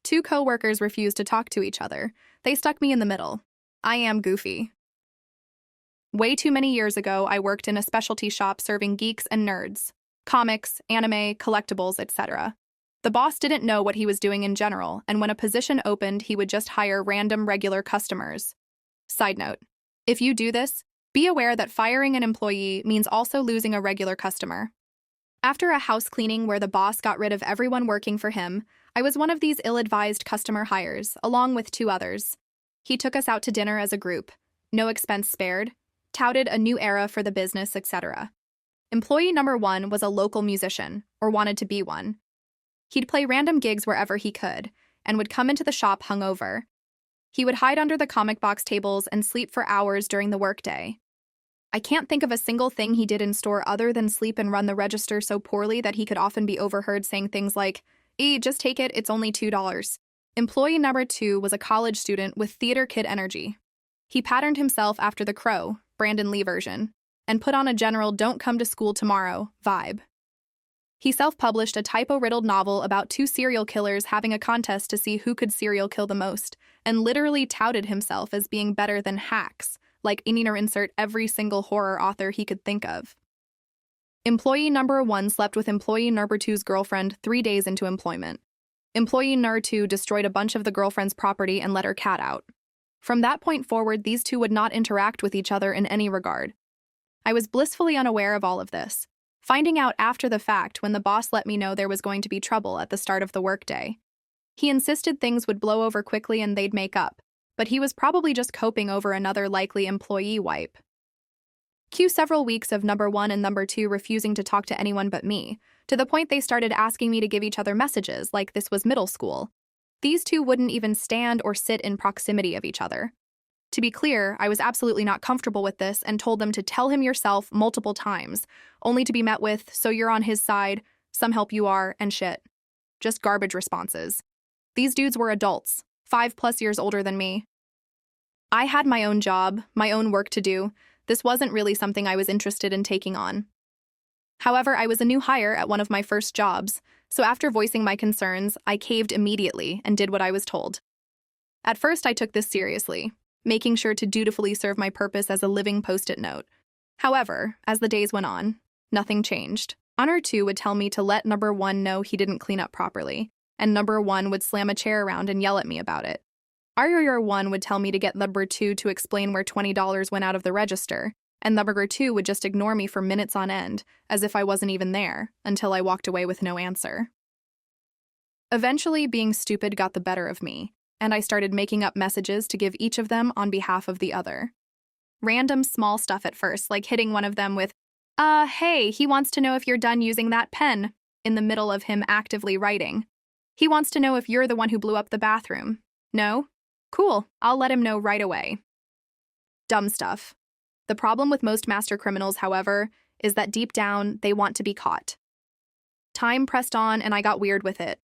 Two coworkers refused to talk to each other. They stuck me in the middle. I am goofy. Way too many years ago, I worked in a specialty shop serving geeks and nerds. Comics, anime, collectibles, etc. The boss didn't know what he was doing in general, and when a position opened, he would just hire random regular customers. Side note, if you do this, be aware that firing an employee means also losing a regular customer. After a house cleaning where the boss got rid of everyone working for him, I was one of these ill-advised customer hires, along with two others. He took us out to dinner as a group, no expense spared, touted a new era for the business, etc. Employee number 1 was a local musician, or wanted to be one. He'd play random gigs wherever he could, and would come into the shop hungover. He would hide under the comic box tables and sleep for hours during the workday. I can't think of a single thing he did in store other than sleep and run the register so poorly that he could often be overheard saying things like, just take it, it's only $2. Employee number 2 was a college student with theater kid energy. He patterned himself after The Crow, Brandon Lee version, and put on a general don't come to school tomorrow vibe. He self-published a typo-riddled novel about two serial killers having a contest to see who could serial kill the most, and literally touted himself as being better than hacks, like insert every single horror author he could think of. Employee number 1 slept with employee number 2's girlfriend 3 days into employment. Employee number 2 destroyed a bunch of the girlfriend's property and let her cat out. From that point forward, these two would not interact with each other in any regard. I was blissfully unaware of all of this, finding out after the fact when the boss let me know there was going to be trouble at the start of the workday. He insisted things would blow over quickly and they'd make up, but he was probably just coping over another likely employee wipe. Cue several weeks of number 1 and number 2 refusing to talk to anyone but me, to the point they started asking me to give each other messages like this was middle school. These two wouldn't even stand or sit in proximity of each other. To be clear, I was absolutely not comfortable with this and told them to tell him yourself multiple times, only to be met with, so you're on his side, some help you are, and shit. Just garbage responses. These dudes were adults, 5+ years older than me. I had my own job, my own work to do. This wasn't really something I was interested in taking on. However, I was a new hire at one of my first jobs, so after voicing my concerns, I caved immediately and did what I was told. At first, I took this seriously, making sure to dutifully serve my purpose as a living post-it note. However, as the days went on, nothing changed. Honor 2 would tell me to let number 1 know he didn't clean up properly, and number 1 would slam a chair around and yell at me about it. Arguer 1 would tell me to get number 2 to explain where $20 went out of the register, and number 2 would just ignore me for minutes on end, as if I wasn't even there, until I walked away with no answer. Eventually, being stupid got the better of me, and I started making up messages to give each of them on behalf of the other. Random small stuff at first, like hitting one of them with, hey, he wants to know if you're done using that pen, in the middle of him actively writing. He wants to know if you're the one who blew up the bathroom. No? Cool, I'll let him know right away. Dumb stuff. The problem with most master criminals, however, is that deep down, they want to be caught. Time pressed on and I got weird with it.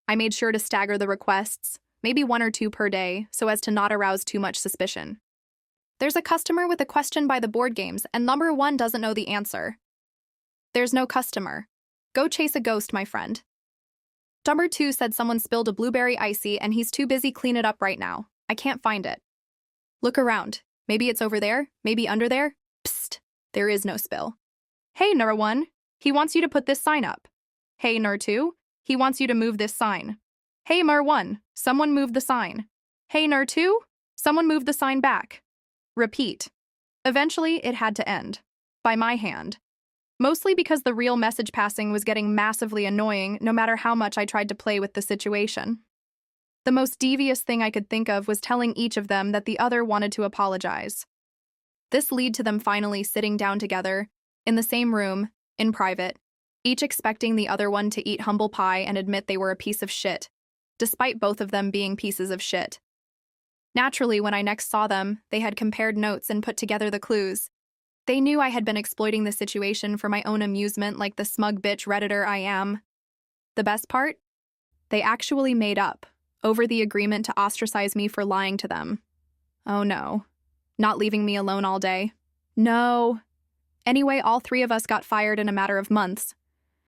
I made sure to stagger the requests, maybe 1 or 2 per day, so as to not arouse too much suspicion. There's a customer with a question by the board games, and number 1 doesn't know the answer. There's no customer. Go chase a ghost, my friend. Number 2 said someone spilled a blueberry icy and he's too busy clean it up right now. I can't find it. Look around. Maybe it's over there, maybe under there. Psst, there is no spill. Hey, number 1, he wants you to put this sign up. Hey, number 2, he wants you to move this sign. Hey, number 1, someone move the sign. Hey, number 2, someone move the sign back. Repeat. Eventually, it had to end. By my hand. Mostly because the real message passing was getting massively annoying no matter how much I tried to play with the situation. The most devious thing I could think of was telling each of them that the other wanted to apologize. This led to them finally sitting down together, in the same room, in private, each expecting the other one to eat humble pie and admit they were a piece of shit, despite both of them being pieces of shit. Naturally, when I next saw them, they had compared notes and put together the clues. They knew I had been exploiting the situation for my own amusement like the smug bitch Redditor I am. The best part? They actually made up, over the agreement to ostracize me for lying to them. Oh no. Not leaving me alone all day. No. Anyway, all 3 of us got fired in a matter of months,